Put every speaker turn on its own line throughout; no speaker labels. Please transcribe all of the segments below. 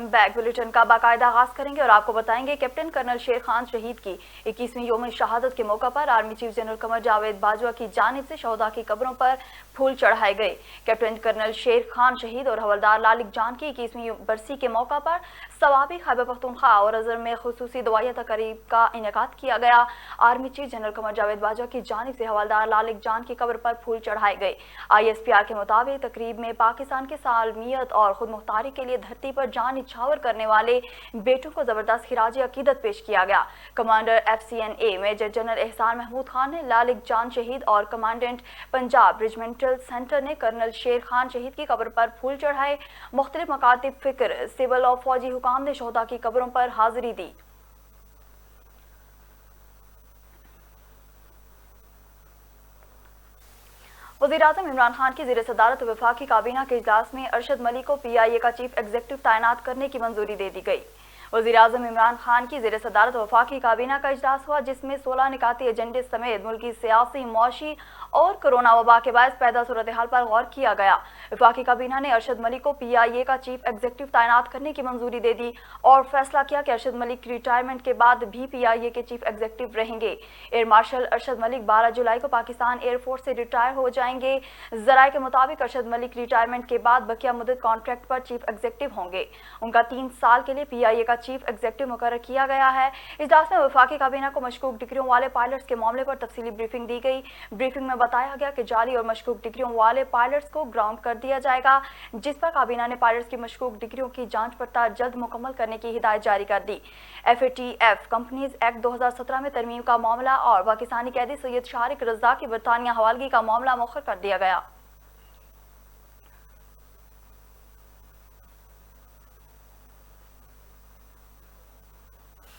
Back bulletin का बाकायदा आगाज करेंगे और आपको बताएंगे कैप्टन कर्नल शेर खान शहीद की 21वीं यौम शहादत के मौका पर army chief general Qamar Javed Bajwa की जानिब से शहदा की कब्रों पर फूल चढ़ाए गए। कैप्टन कर्नल शेर खान शहीद और हवलदार लालिक जान की 21वीं बरसी के मौका पर सवाबी खैबर पख्तूनख्वा और अजहर में खुसूसी दुआया तकरीब का इनेकाद किया गया। Army chief general Qamar Javed Bajwa की जानिब से हवलदार लालिक जान की कब्र पर फूल चढ़ाए गए। ISPR के मुताबिक तकरीब में पाकिस्तान के सालमियत और खुद मुख्तारी के लिए धरती पर जान निछावर करने वाले बेटों को जबरदस्त खिराजी अकीदत पेश किया गया। कमांडर FCNA मेजर जनरल एहसान महमूद खान ने लालिक जान शहीद और कमांडेंट पंजाब रेजिमेंटल सेंटर ने कर्नल शेर खान शहीद की कब्र पर फूल चढ़ाए। मुख्तलिफ मकातिब फिक्र, सिविल और फौजी हुकाम ने शहदा की कब्रों पर हाजिरी दी। वज़ीर-ए-आज़म इमरान खान की ज़ेर सदारत वफाकी काबीना के इजलास में अरशद मलिक को PIA का चीफ एग्जीक्यूटिव तैनात करने की मंजूरी दे दी गई। वज़ीर-ए-आज़म इमरान खान की ज़ेर सदारत वफाकी काबीना का इजलास हुआ, जिसमें 16 निकाती एजेंडे समेत मुल्की सियासी, मौशी और कोरोना वबा के बायस पैदा सूरत हाल पर गौर किया गया। वफाकी काबीना ने अरशद मलिक को PIA का चीफ एग्जीक्यूटिव तैनात करने की मंजूरी दे दी और फैसला किया कि अरशद मलिक रिटायरमेंट के बाद भी PIA के चीफ एग्जीक्यूटिव रहेंगे। एयर मार्शल अरशद मलिक 12 जुलाई को पाकिस्तान एयरफोर्स से रिटायर हो जाएंगे। ज़राए के मुताबिक अरशद मलिक रिटायरमेंट के बाद बकिया मुद्दत कॉन्ट्रैक्ट पर चीफ एग्जीक्यूटिव होंगे। उनका 3 साल के लिए PIA का चीफ एग्जीक्यूटिव मुकर्रर किया गया है। इजलास में वफाकी काबीना को मशकूक डिग्रियों वाले पायलट्स के मामले पर तफसीली ब्रीफिंग दी गई। ब्रीफिंग में बताया गया कि जाली और मशकूक डिग्रियों वाले पायलट्स को ग्राउंड कर दिया जाएगा, जिस पर काबीना ने पायलट्स की मशकूक डिग्रियों की जांच पड़ताल जल्द मुकम्मल करने की हिदायत जारी कर दी। FATF कंपनीज एक्ट 2017 में तरमीम का मामला और पाकिस्तानी कैदी सैयद शारिक रज़ा की बरतानिया हवालगी का मामला मुअख्खर कर दिया गया।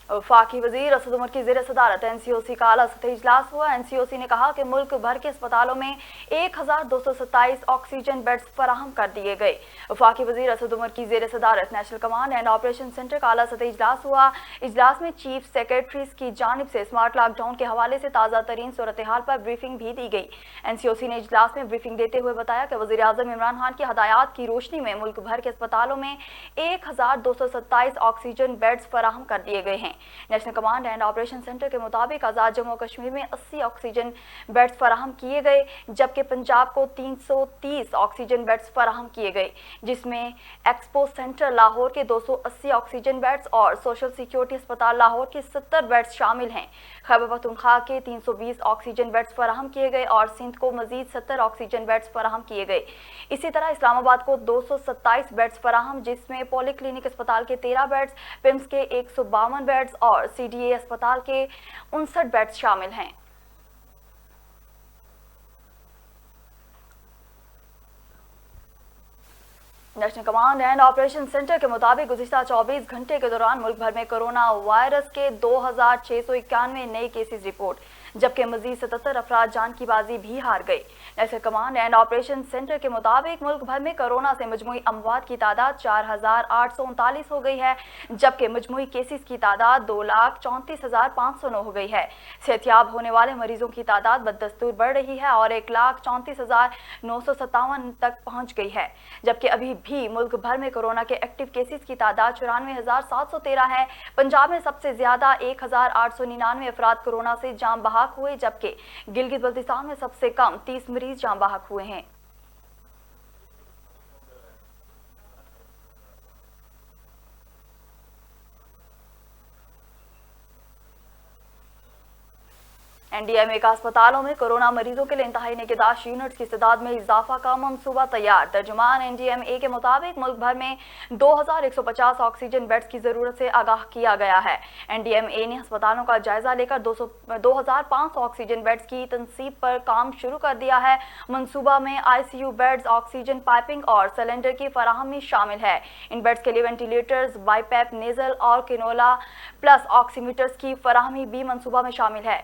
वफाकी वजीर असद उमर की ज़ेर सदारत NCOC का आला सतही इजलास हुआ। NCOC ने कहा कि मुल्क भर के अस्पतालों में 1227 ऑक्सीजन बेड्स फराहम कर दिए गए। वफाकी वजीर असद उमर की ज़ेर सदारत national command and operation centre का आला सतही इजलास हुआ। इजलास में चीफ सेक्रेटरीज की जानिब से स्मार्ट लॉकडाउन के हवाले से ताज़ा तरीन सूरत हाल पर ब्रीफिंग भी दी गई। NCOC ने इजलास में ब्रीफिंग देते हुए बताया कि वज़ीर-ए-आज़म इमरान खान की हदायत की रोशनी में मुल्क भर के अस्पतालों में 1227 ऑक्सीजन बेड्स फराहम कर दिए गए हैं। National command and operation centre के मुताबिक आज़ाद जम्मू कश्मीर में 80 ऑक्सीजन बेड्स फराहम किए गए, जबकि पंजाब को 330 ऑक्सीजन बेड्स फराहम किए गए, जिसमें एक्सपो सेंटर लाहौर के 280 ऑक्सीजन बेड्स और सोशल सिक्योरिटी अस्पताल लाहौर के 70 बेड्स शामिल हैं। खैबर पख्तूनख्वा के 320 ऑक्सीजन बेड्स फराहम किए गए और सिंध को मजीद 70 ऑक्सीजन बेड्स फराहम किए गए। इसी तरह इस्लामाबाद को 227 बेड्स फराहम, जिसमें पॉली क्लिनिक अस्पताल के 13 बेड्स, पिम्स के 152 बेड्स और CDA अस्पताल के 59 बेड्स शामिल हैं। National command and operation centre के मुताबिक गुज़िश्ता 24 घंटे के दौरान मुल्क भर में कोरोना वायरस के 2691 नए केसेस रिपोर्ट, जबकि मजीद 77 अफराद जान की बाजी भी हार गए। National command and operation centre के मुताबिक मुल्क भर में कोरोना से मजमूई अमवात की तादाद 4839 हो गई है, जबकि मजमूई केसेस की तादाद 2,34,509 हो गई है। सेहतियाब होने वाले मरीजों की तादाद बदस्तूर बढ़ रही है और 1,34,957 तक पहुँच गई है, जबकि अभी भी मुल्क भर में कोरोना के एक्टिव केसेस की तादाद 94,713 है। पंजाब में सबसे ज्यादा 1,899 अफराद कोरोना से जान बहक हुए, जबकि गिलगित बल्तिस्तान में सबसे कम 30 मरीज जान बहक हुए हैं। NDMA का अस्पतालों में कोरोना मरीजों के लिए इंतहाई निगहदाश्त यूनिट्स की तादाद में इजाफा का मंसूबा तैयार। तर्जुमान NDMA के मुताबिक मुल्क भर में 2150 ऑक्सीजन बेड्स की जरूरत से आगाह किया गया है। NDMA ने अस्पतालों का जायजा लेकर 2500 ऑक्सीजन बेड्स की तनसीब पर काम शुरू कर दिया है। मंसूबा में ICU बेड्स, ऑक्सीजन पाइपिंग और सिलेंडर की फराहमी शामिल है। इन बेड्स के लिए वेंटिलेटर्स, बाईपैप, नेजल और किनोला प्लस ऑक्सीमीटर्स की फराहमी भी मंसूबा में शामिल है।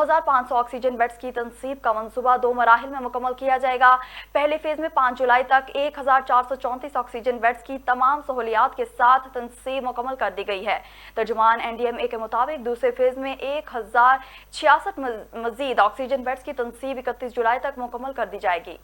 2500 ऑक्सीजन बेड्स की तनसीब का मंसूबा 2 मराहिल में मुकम्मल किया जाएगा। पहले फेज में 5 जुलाई तक 1434 ऑक्सीजन बेड्स की तमाम सहूलियात के साथ तनसीब मुकम्मल कर दी गई है। तर्जुमान NDMA के मुताबिक दूसरे फेज में 1066 मजीद ऑक्सीजन बेड्स की तनसीब 31 जुलाई तक मुकम्मल कर दी जाएगी।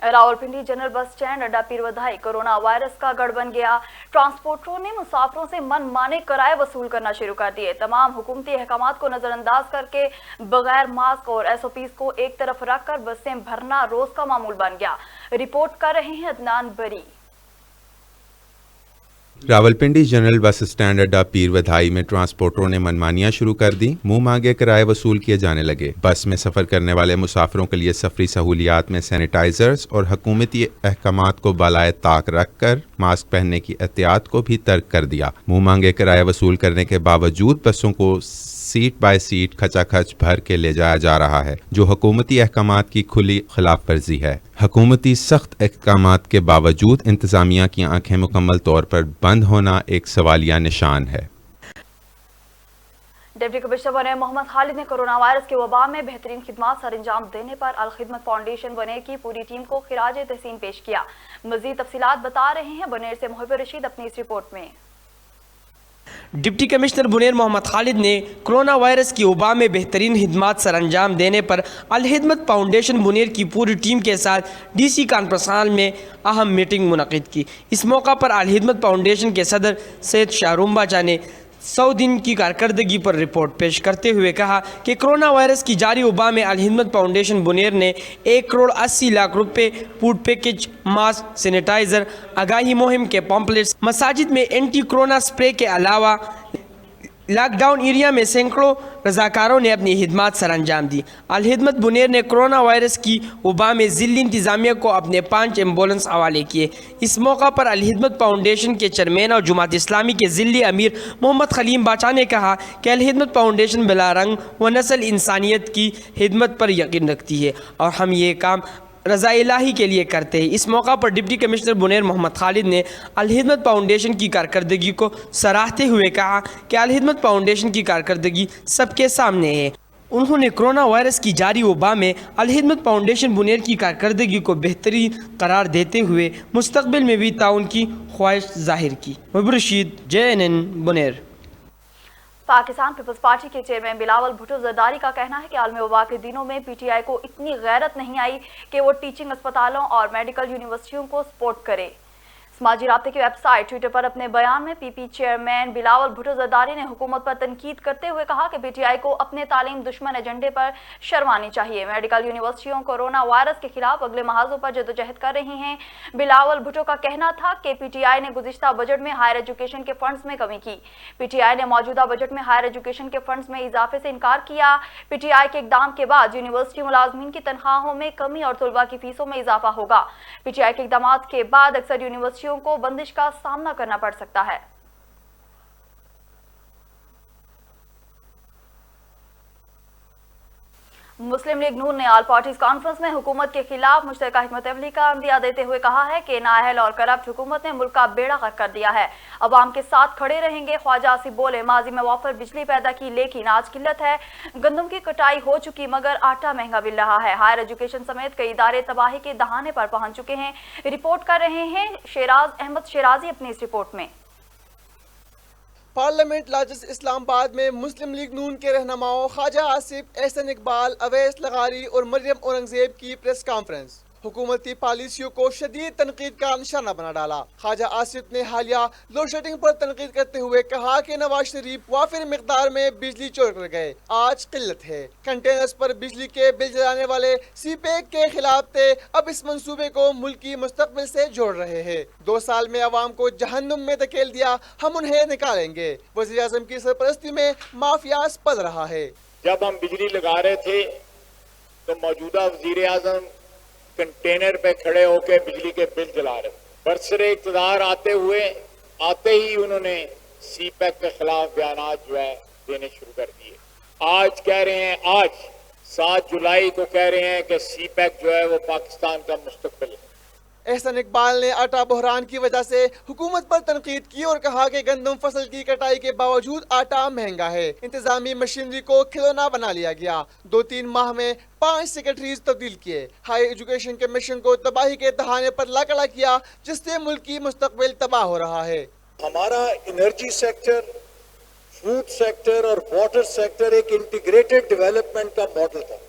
रावलपिंडी जनरल बस स्टैंड अड्डा पीरवधाई कोरोना वायरस का गढ़ बन गया। ट्रांसपोर्टरों ने मुसाफिरों से मनमाने किराए वसूल करना शुरू कर दिए। तमाम हुकूमती अहकामात को नजरअंदाज करके बगैर मास्क और एसओपीज को एक तरफ रखकर बसें भरना रोज का मामूल बन गया। रिपोर्ट कर रहे हैं अदनान बरी।
रावलपिंडी जनरल बस स्टैंड अड्डा पीरवधाई में ट्रांसपोर्टरों ने मनमानियां शुरू कर दी। मुंह मांगे किराए वसूल किए जाने लगे। बस में सफ़र करने वाले मुसाफिरों के लिए सफरी सहूलियात में सैनिटाइजर्स और हुकूमती अहकामात को बालाए ताक रख कर मास्क पहनने की एहतियात को भी तर्क कर दिया। मुंह मांगे किराए वसूल करने के बावजूद बसों को सीट बाय सीट खचाखच भर के ले जाया जा रहा है, जो हुकूमती अहकामात की खुली खिलाफ वर्जी है। हुकूमती सख्त अहकामात के बावजूद इंतजामिया की आंखें मुकम्मल तौर पर बंद होना एक सवालिया निशान है।
डिप्टी कमिश्नर बने मोहम्मद खालिद ने कोरोना वायरस के वबा में बेहतरीन खिदमत सर अंजाम देने पर अल खिदमत फाउंडेशन बनेर की पूरी टीम को खिराज तहसीन पेश किया। मजीद तफसीलात बता रहे हैं बनेर से मोहिब रशीद अपनी इस रिपोर्ट में।
डिप्टी कमिश्नर बुनेर मोहम्मद खालिद ने कोरोना वायरस की वबा में बेहतरीन खिदमत सर अंजाम देने पर अल खिदमत फाउंडेशन बुनेर की पूरी टीम के साथ DC कॉन्फ्रेंस हॉल में अहम मीटिंग मुनक़िद की। इस मौका पर अल खिदमत फाउंडेशन के सदर सैयद शाहरुम बाचा ने 100 दिन की कारकर्दगी पर रिपोर्ट पेश करते हुए कहा कि कोरोना वायरस की जारी वबा में अल खिदमत फाउंडेशन बुनेर ने 1 करोड़ 80 लाख रुपए फूड पैकेज, मास्क, सैनिटाइज़र, आगाही मुहिम के पॉम्पलेट्स, मसाजिद में एंटी कोरोना स्प्रे के अलावा लॉकडाउन एरिया में सैकड़ों रजाकारों ने अपनी खिदमत सर अंजाम दी। अल खिदमत बुनेर ने कोरोना वायरस की वबा में ज़िली इंतज़ामिया को अपने 5 एम्बुलेंस हवाले किए। इस मौका पर अल खिदमत फाउंडेशन के चेयरमैन और जुमात इस्लामी के ज़िली अमीर मोहम्मद खलीम बाचा ने कहा कि अल खिदमत फाउंडेशन बिला रंग व नस्ल इंसानियत की खिदमत पर यकीन रखती है और हम ये काम रज़ा इलाही के लिए करते हैं। इस मौका पर डिप्टी कमिश्नर बुनेर मोहम्मद खालिद ने अल खिदमत फाउंडेशन की कारकर्दगी को सराहते हुए कहा कि अल खिदमत फाउंडेशन की कारकर्दगी सबके सामने है। उन्होंने कोरोना वायरस की जारी वबा में अल खिदमत फाउंडेशन बुनेर की कारकर्दगी को बेहतरीन करार देते हुए मुस्तकबिल में भी ताउन की ख्वाहिश जाहिर की। Mohib Rashid, JNN Buner.
Pakistan Peoples Party के चेयरमैन बिलावल भुट्टो जरदारी का कहना है कि आलमी वबा के दिनों में PTI को इतनी गैरत नहीं आई कि वो टीचिंग अस्पतालों और मेडिकल यूनिवर्सिटियों को सपोर्ट करे। समाजी राब्ते की वेबसाइट ट्विटर पर अपने बयान में PP चेयरमैन बिलावल भुट्टो जरदारी ने हुकूमत पर तनकीद करते हुए कहा कि PTI को अपने तालीम दुश्मन एजेंडे पर शर्मानी चाहिए। मेडिकल यूनिवर्सिटियों कोरोना वायरस के खिलाफ अगले महाजों पर जदोजहद कर रही हैं। बिलावल भुट्टो का कहना था कि PTI ने गुज़िश्ता बजट में हायर एजुकेशन के फंड्स में कमी की। PTI ने मौजूदा बजट में हायर एजुकेशन के फंड्स में इजाफे से इनकार किया। PTI के इकदाम के बाद यूनिवर्सिटी मुलाजमीन की तनख्वाहों में कमी और तलबा की फीसों में इजाफा होगा। PTI के इकदाम के बाद अक्सर यूनिवर्सिटियों को बंदिश का सामना करना पड़ सकता है। मुस्लिम लीग नून ने ऑल पार्टीज कॉन्फ्रेंस में हुकूमत के खिलाफ मुश्तरका हिकमत अमली का अंदिया देते हुए कहा है कि नाअहल और करप्ट हुकूमत ने मुल्क का बेड़ा गर्क कर दिया है। अवाम के साथ खड़े रहेंगे। ख्वाजा आसिफ बोले, माजी में वाफर बिजली पैदा की लेकिन आज किल्लत है। गंदम की कटाई हो चुकी मगर आटा महंगा मिल रहा है। हायर एजुकेशन समेत कई इदारे तबाही के दहाने पर पहुंच चुके हैं। रिपोर्ट कर रहे हैं शेराज अहमद शेराजी अपनी इस रिपोर्ट में।
पार्लियामेंट लाजिस इस्लामाबाद में मुस्लिम लीग नून के रहनुमाओं ख्वाजा आसिफ, एहसन इकबाल, अवैस लगारी और मरियम औरंगजेब की प्रेस कॉन्फ्रेंस हुकूमती पॉलिसियों को शदीद तनकीद का निशाना बना डाला। ख्वाजा आसिफ ने हालिया लोड शेडिंग पर तनकीद करते हुए कहा कि नवाज शरीफ वाफिर मिकदार में बिजली चोर कर गए, आज किल्लत है। कंटेनर्स पर बिजली के बिल जलाने वाले CPEC के खिलाफ थे, अब इस मंसूबे को मुल्क की मुस्तकबिल से जोड़ रहे हैं। 2 साल में अवाम को जहन्नुम में धकेल दिया, हम उन्हें निकालेंगे। वज़ीर आज़म की सरपरस्ती में माफिया पल रहा है।
जब हम बिजली लगा रहे थे तो मौजूदा वज़ीर आज़म कंटेनर पे खड़े होकर बिजली के बिल जला रहे। बरसरे इक़्तिदार आते ही उन्होंने CPEC के खिलाफ बयानात जो है देने शुरू कर दिए। आज कह रहे हैं, आज 7 जुलाई को कह रहे हैं कि CPEC जो है वो पाकिस्तान का मुस्तकबिल है।
एहसन इकबाल ने आटा बहरान की वजह से हुकूमत पर तनकीद की और कहा कि गंदम फसल की कटाई के बावजूद आटा महंगा है। इंतजामी मशीनरी को खिलौना बना लिया गया। 2-3 माह में 5 सेक्रेटरीज तब्दील किए। हाई एजुकेशन कमीशन को तबाही के दहाने पर लाकड़ा किया, जिससे मुल्क की मुस्तकबिल तबाह हो रहा है।
हमारा एनर्जी सेक्टर, फूड सेक्टर और वाटर सेक्टर एक इंटीग्रेटेड डेवलपमेंट का मॉडल था।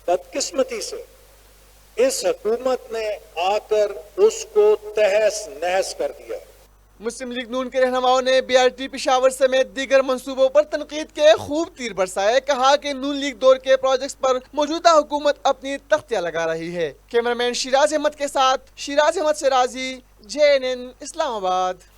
बदकिस्मती से इस हुकूमत ने आकर उसको तहस नहस कर दिया।
मुस्लिम लीग नून के रहनुमाओं ने BRT पेशावर समेत दीगर मंसूबों पर तनकीद के खूब तीर बरसाए। कहा कि नून लीग दौर के प्रोजेक्ट्स पर मौजूदा हुकूमत अपनी तख्तियां लगा रही है। कैमरामैन शिराज अहमद के साथ शिराज अहमद सिराजी, JNN इस्लामाबाद।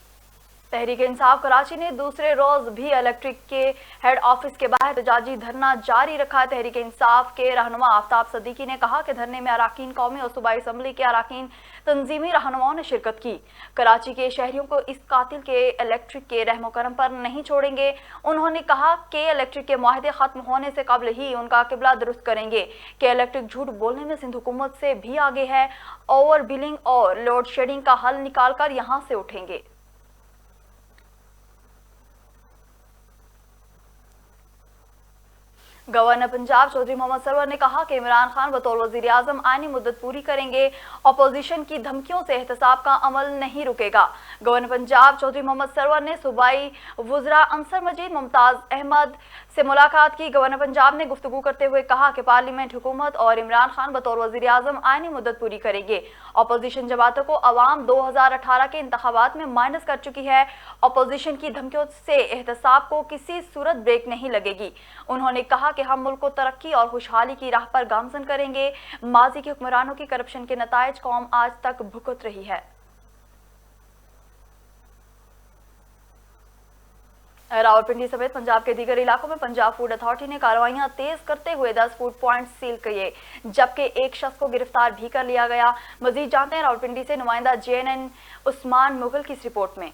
तहरीक इंसाफ कराची ने दूसरे रोज भी इलेक्ट्रिक के हेड ऑफिस के बाहर एहतजाजी धरना जारी रखा। तहरीक इंसाफ के रहनुमा आफ्ताब सदीकी ने कहा कि धरने में अराकीन कौमी और सूबाई असम्बली के अराकीन तंजीमी रहनुमाओं ने शिरकत की। कराची के शहरियों को इस कातिल के इलेक्ट्रिक के रहमो करम पर नहीं छोड़ेंगे। उन्होंने कहा कि इलेक्ट्रिक के मुआहदे खत्म होने से कबल ही उनका किबला दुरुस्त करेंगे कि इलेक्ट्रिक झूठ बोलने में सिंध हुकूमत से भी आगे है। ओवर बिलिंग और लोड शेडिंग का हल निकाल कर यहाँ से उठेंगे। गवर्नर पंजाब चौधरी मोहम्मद सरवर ने कहा कि इमरान खान बतौर वजीर आजम आईनी मुद्दत पूरी करेंगे। अपोजिशन की धमकियों से एहतसाब का अमल नहीं रुकेगा। गवर्नर पंजाब चौधरी मोहम्मद सरवर ने सूबाई वुज़रा अंसर मजीद, मुमताज अहमद से मुलाकात की। गवर्नर पंजाब ने गुफ्तगू करते हुए कहा कि पार्लियामेंट हुकूमत और इमरान खान बतौर वजीर आजम आईनी मुद्दत पूरी करेंगे। अपोजिशन जमातों को अवाम 2018 के इंतखाबात में माइनस कर चुकी है। अपोजिशन की धमकियों से एहतसाब को किसी सूरत ब्रेक नहीं लगेगी। उन्होंने कहा कि हम मुल्क को तरक्की और खुशहाली की राह पर गामजन करेंगे। माजी के हुक्मरानों की करप्शन के नताइज कौम आज तक भुगत रही है। रावलपिंडी समेत पंजाब के दीगर इलाकों में पंजाब फूड अथॉरिटी ने कार्रवाइयां तेज करते हुए 10 फूड पॉइंट सील किए, जबकि एक शख्स को गिरफ्तार भी कर लिया गया। मजीद जानते हैं रावलपिंडी से नुमाइंदा JNN उस्मान मुगल की इस रिपोर्ट में।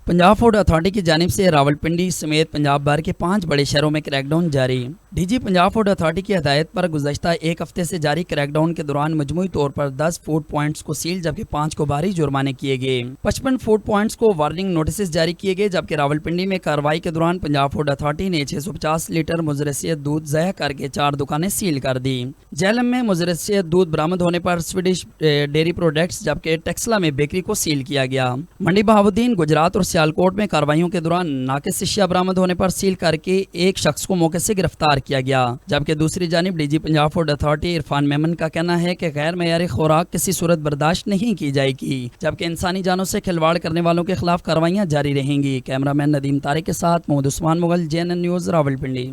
पंजाब फूड अथॉरिटी की जानिब से रावलपिंडी समेत पंजाब भर के 5 बड़े शहरों में क्रैकडाउन जारी। DG पंजाब फूड अथॉरिटी की हदायत पर गुज़श्ता एक हफ्ते से जारी क्रैकडाउन के दौरान मजमूई तौर पर 10 फूड पॉइंट्स को सील, जबकि 5 को भारी जुर्माने किए गए। 55 फूड पॉइंट्स को वार्निंग नोटिस जारी किए गए, जबकि रावलपिंडी में कार्रवाई के दौरान पंजाब फूड अथॉरिटी ने 650 लीटर मुजरसियत दूध ज़ाया करके 4 दुकानें सील कर दी। झेलम में मुजरसियत दूध बरामद होने पर स्वीडिश डेयरी प्रोडक्ट्स, जबकि टेक्सला में बेकरी को सील किया गया। मंडी बहाउद्दीन, गुजरात और सियालकोट में कार्रवाइयों के दौरान नाकिस अशिया बरामद होने पर सील करके एक शख्स को मौके से गिरफ्तार किया गया। जबकि दूसरी जानिब DG Punjab food authority Irfan Memon का कहना है कि गैर मयारी खुराक किसी सूरत बर्दाश्त नहीं की जाएगी, जबकि इंसानी जानों से खिलवाड़ करने वालों के खिलाफ कार्रवाइयां जारी रहेंगी। कैमरामैन नदीम तारिक के साथ Mohammad Usman Mughal, JNN news Rawalpindi.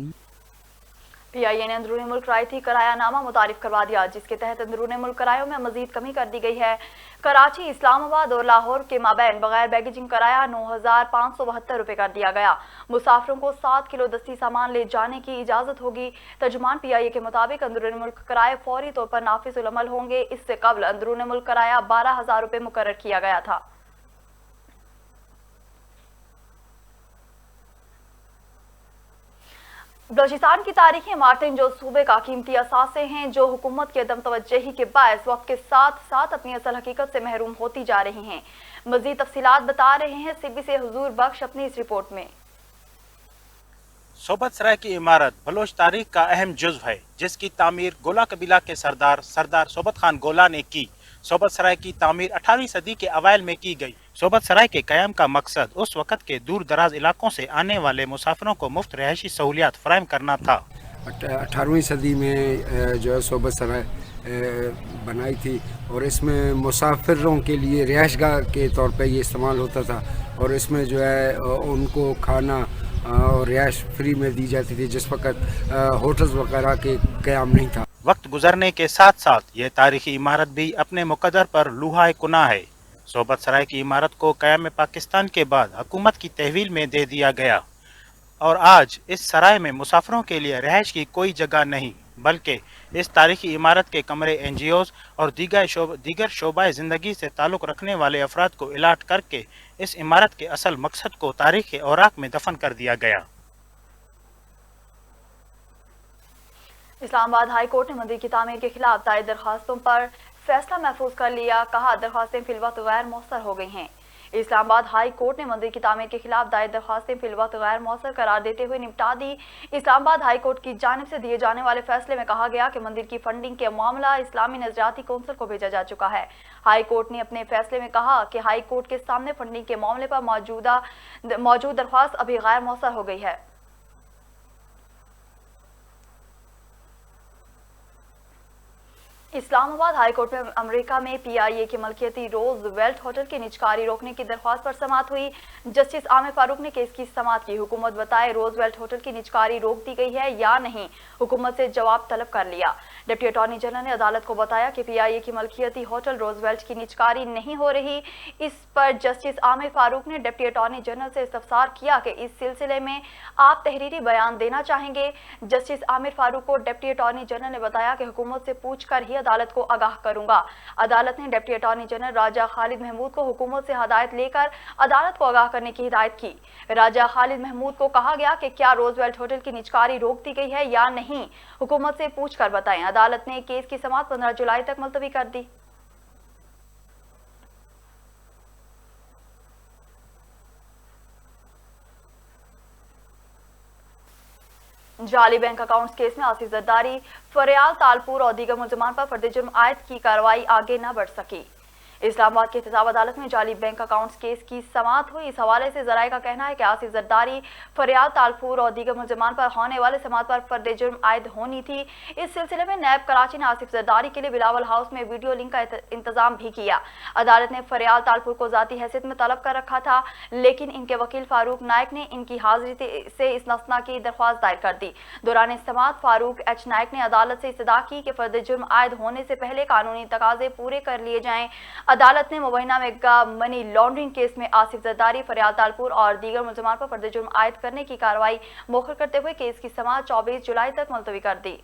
PIA ने अंदरूनी मुल्क रायती करायानामा मुतारिफ करवा दिया, जिसके तहत अंदरूनी मुल्क करायों में मजीद कमी कर दी गई है। कराची, इस्लामाबाद और लाहौर के माबैन बगैर बैगेजिंग कराया 9,572 रुपये कर दिया गया। मुसाफिरों को 7 किलो दस्ती सामान ले जाने की इजाज़त होगी। तर्जुमान PIA के मुताबिक अंदरूनी मुल्क कराए फौरी तौर पर नाफिज़ उल अमल होंगे। इससे कबल अंदरूनी मुल्क कराया 12,000 रुपये मुकर्रर किया गया था। बलोचिस्तान की तारीखी इमारतें जो सूबे का कीमती असासे हैं, जो हुकूमत की अदम तवज्जही के बायस वक्त के साथ साथ अपनी असल हकीकत से महरूम होती जा रही हैं। मजीद तफसीलात बता रहे हैं CB से हुजूर बख्श अपनी इस रिपोर्ट में।
सोबत सराय की इमारत बलोच तारीख का अहम जुज़्व है, जिसकी तामीर गोला कबीला के सरदार सोबत खान गोला ने की। सोबत सराय की तामीर 18वीं सदी के अवाइल में की गई। सोबत सराय के क़याम का मकसद उस वक़्त के दूर दराज इलाकों से आने वाले मुसाफिरों को मुफ्त रहायशी सहूलियात फराहम करना था।
18वीं सदी में जो है सोबत सराय बनाई थी और इसमें मुसाफिरों के लिए रिहाइशगाह के तौर पे ये इस्तेमाल होता था और इसमें जो है उनको खाना और रिहाइश फ्री में दी जाती थी, जिस वक़्त होटल्स वगैरह के क़याम नहीं था।
वक्त गुजरने के साथ साथ ये तारीखी इमारत भी अपने मुकद्दर पर लुहाए कुना है। सोबत सराय की इमारत को क़याम पाकिस्तान के बाद हुकूमत की तहवील में दे दिया गया और आज इस सराय में मुसाफिरों के लिए रिहाइश की कोई जगह नहीं, बल्कि इस तारीखी इमारत के कमरे NGOs और दीगर शोबाए ज़िंदगी से ताल्लुक़ रखने वाले अफराद को इलाट करके इस इमारत के असल मकसद को तारीख़ औराक में दफन कर दिया गया।
इस्लामाबाद हाई कोर्ट ने मंदिर की तामीर के खिलाफ दायर दरखास्तों पर फैसला महफूज कर लिया। कहा, दरखास्तें फिलवक्त गैर मौसर हो गई हैं। इस्लामाबाद हाई कोर्ट ने मंदिर की तामीर के खिलाफ दायर दरखास्तें फिलवक्त गैर मौसर करार देते हुए निपटा दी। इस्लामाबाद हाई कोर्ट की जानिब से दिए जाने वाले फैसले में कहा गया कि मंदिर की फंडिंग के मामला इस्लामी नजरियाती कौंसिल को भेजा जा चुका है। हाई कोर्ट ने अपने फैसले में कहा कि हाई कोर्ट के सामने फंडिंग के मामले पर मौजूद दरख्वास्त अभी गैर मौसर हो गई है। इस्लामाबाद हाईकोर्ट में अमेरिका में पीआईए के मलकियती रोजवेल्ट होटल की निजकारी रोकने की दरख्वास्त पर समाअत हुई। जस्टिस आमिर फारूक ने केस की समाअत की। हुकूमत बताए रोजवेल्ट होटल की निजकारी रोक दी गई है या नहीं, हुकूमत से जवाब तलब कर लिया। डिप्टी अटॉर्नी जनरल ने अदालत को बताया कि पीआईए की मलकियती होटल रोजवेल्ट की निजकारी नहीं हो रही। इस पर जस्टिस आमिर फारूक ने डिप्टी अटॉर्नी जनरल से इस्तफसार किया कि इस सिलसिले में आप तहरीरी बयान देना चाहेंगे। जस्टिस आमिर फारूक को डिप्टी अटॉर्नी जनरल ने बताया कि हुकूमत से पूछकर ही अदालत को आगाह करूंगा। अदालत ने डिप्टी अटॉर्नी जनरल राजा खालिद महमूद को हुकूमत से हदायत लेकर अदालत को आगाह करने की हिदायत की। राजा खालिद महमूद को कहा गया कि क्या रोजवेल्ट होटल की निजकारी रोक दी गई है या नहीं, हुकूमत से पूछकर बताएं। अदालत ने केस की समाअत 15 जुलाई तक मुलतवी कर दी। जाली बैंक अकाउंट्स केस में आसिफ जरदारी, फरियाल तालपुर और दीगर मुलजमान पर फर्द जुर्म आयद की कार्रवाई आगे न बढ़ सकी। इस्लामाबाद की एहतसाब अदालत में जाली बैंक अकाउंट्स केस की समाअत हुई। इस हवाले से जराये का कहना है कि आसिफ जरदारी, फरियाल तालपुर और दीगर मुलजमान पर होने वाले समाअत पर फर्द जुर्म आयद होनी थी। इस सिलसिले में नैब कराची ने आसिफ जरदारी के लिए बिलावल हाउस में वीडियो लिंक का इंतजाम भी किया। अदालत ने फरियाल तालपुर को जाती हैसियत में तलब कर रखा था, लेकिन इनके वकील फारूक नायक ने इनकी हाजिरी से इस्तना की दरख्वास्त दायर कर दी। दौरान समाअत फारूक एच नायक ने अदालत से इस्तदा की कि फर्द जुर्म आयद होने से पहले कानूनी तकाजे पूरे कर लिए जाएं। अदालत ने मुबैना मेगा मनी लॉन्ड्रिंग केस में आसिफ जरदारी, फरियाल तालपुर और दीगर मुलजमान पर फर्द जुर्म आयद करने की कार्रवाई मौखर करते हुए केस की समाअत 24 जुलाई तक मुलतवी कर दी।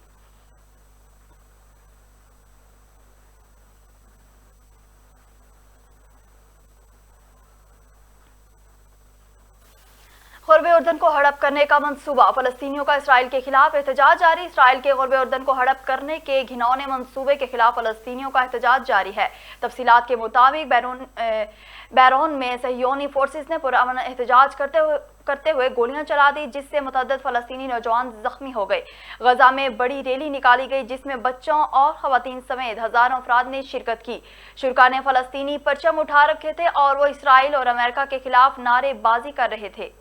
गुर्बे उर्दन को हड़प करने का मंसूबा, फलस्तीनियों का इसराइल के खिलाफ एहतजाज जारी। इसराइल के गुर्बे उर्दन को हड़प करने के घिनौने मंसूबे के खिलाफ फलस्तीनियों का एहतजाज जारी है। तफसीलात के मुताबिक बैरून में सहयोनी फोर्सेस ने पुरअमन एहतजाज करते हुए गोलियां चला दी, जिससे मुतअद्दिद फलस्तीनी नौजवान जख्मी हो गए। गजा में बड़ी रैली निकाली गई, जिसमें बच्चों और खवातीन समेत हजारों अफराद ने शिरकत की। शुरका ने फलस्तीनी परचम उठा रखे थे और वो इसराइल और अमेरिका के खिलाफ नारेबाजी कर रहे थे।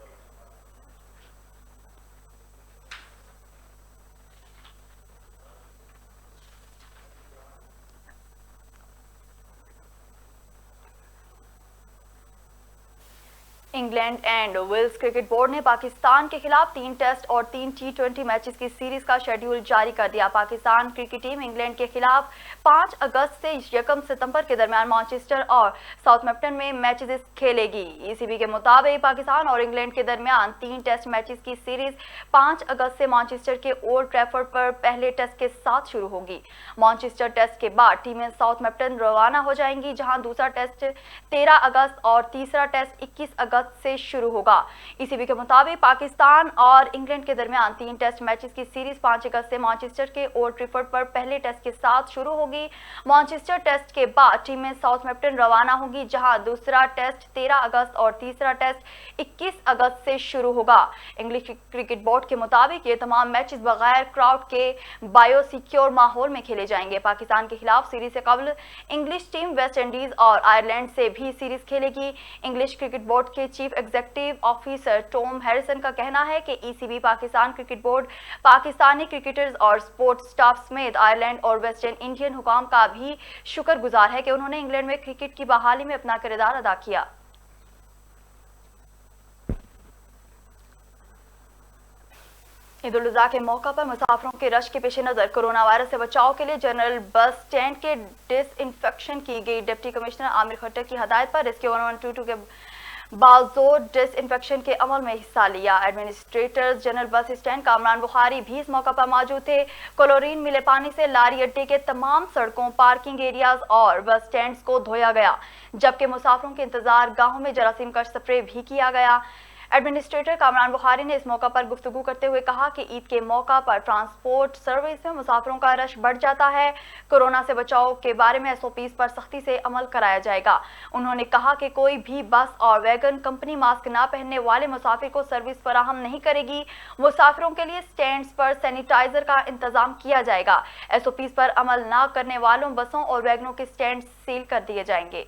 England and Wales cricket board ने पाकिस्तान के खिलाफ 3 टेस्ट और 3 T20 मैचेस की सीरीज का शेड्यूल जारी कर दिया। पाकिस्तान क्रिकेट टीम इंग्लैंड के खिलाफ 5 अगस्त से 1 सितंबर के दरमियान मैनचेस्टर और साउथहैम्पटन में मैचेस खेलेगी। ईसीबी के मुताबिक पाकिस्तान और इंग्लैंड के दरमियान 3 टेस्ट मैचेस की सीरीज 5 अगस्त से मैनचेस्टर के ओल्ड ट्रैफर्ड पर पहले टेस्ट के साथ शुरू होगी। मैनचेस्टर टेस्ट के बाद टीमें साउथहैम्पटन रवाना हो जाएंगी, जहां दूसरा टेस्ट 13 अगस्त और तीसरा टेस्ट 21 अगस्त से शुरू होगा। ईसीबी के मुताबिक पाकिस्तान और इंग्लैंड के दरमियान 3 टेस्ट मैचेस की सीरीज 5 अगस्त से मैनचेस्टर के ओल्ड ट्रैफर्ड पर पहले टेस्ट के साथ शुरू होगी। मैनचेस्टर टेस्ट के बाद टीमें साउथहैम्पटन रवाना होगी, जहां दूसरा टेस्ट 13 अगस्त और तीसरा टेस्ट 21 अगस्त से शुरू होगा। इंग्लिश क्रिकेट बोर्ड के मुताबिक ये तमाम मैचेस बगैर क्राउड के बायोसिक्योर माहौल में खेले जाएंगे। पाकिस्तान के खिलाफ सीरीज से कबल इंग्लिश टीम वेस्ट इंडीज और आयरलैंड से भी सीरीज खेलेगी। इंग्लिश क्रिकेट बोर्ड के chief executive officer Tom Harrison का कहना है कि ECB Pakistan cricket board Pakistani cricketers और स्पोर्ट्स स्टाफ समेत आयरलैंड और वेस्टर्न इंडियन हुकाम का भी शुक्रगुजार है कि उन्होंने इंग्लैंड में क्रिकेट की बहाली में अपना किरदार अदा किया। ईद उल अज़हा के मौका पर मुसाफिरों के रश के पेश नज़र कोरोना वायरस से बचाव के लिए जनरल बस स्टैंड के डिसइंफेक्शन की गई। डिप्टी कमिश्नर आमिर खट्टर की हदायत पर रेस्क्यू 1122 के बावजूद डिसइंफेक्शन के अमल में हिस्सा लिया। Administrator general bus stand Kamran Bukhari भी इस मौका पर मौजूद थे। क्लोरीन मिले पानी से लारी अड्डे के तमाम सड़कों, पार्किंग एरियाज और बस स्टैंड्स को धोया गया, जबकि मुसाफिरों के इंतजार गाहों में जरासीम का स्प्रे भी किया गया। एडमिनिस्ट्रेटर कामरान बुखारी ने इस मौका पर गुफ्तगू करते हुए कहा कि ईद के मौका पर ट्रांसपोर्ट सर्विस में मुसाफिरों का रश बढ़ जाता है। कोरोना से बचाव के बारे में SOPs पर सख्ती से अमल कराया जाएगा। उन्होंने कहा कि कोई भी बस और वैगन कंपनी मास्क ना पहनने वाले मुसाफिर को सर्विस फराहम नहीं करेगी। मुसाफिरों के लिए स्टैंड्स पर सैनिटाइजर का इंतजाम किया जाएगा। SOPs पर अमल ना करने वालों बसों और वैगनों के स्टैंड सील कर दिए जाएंगे।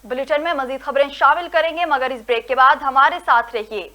बुलेटिन में मजीद खबरें शामिल करेंगे, मगर इस ब्रेक के बाद हमारे साथ रहिए।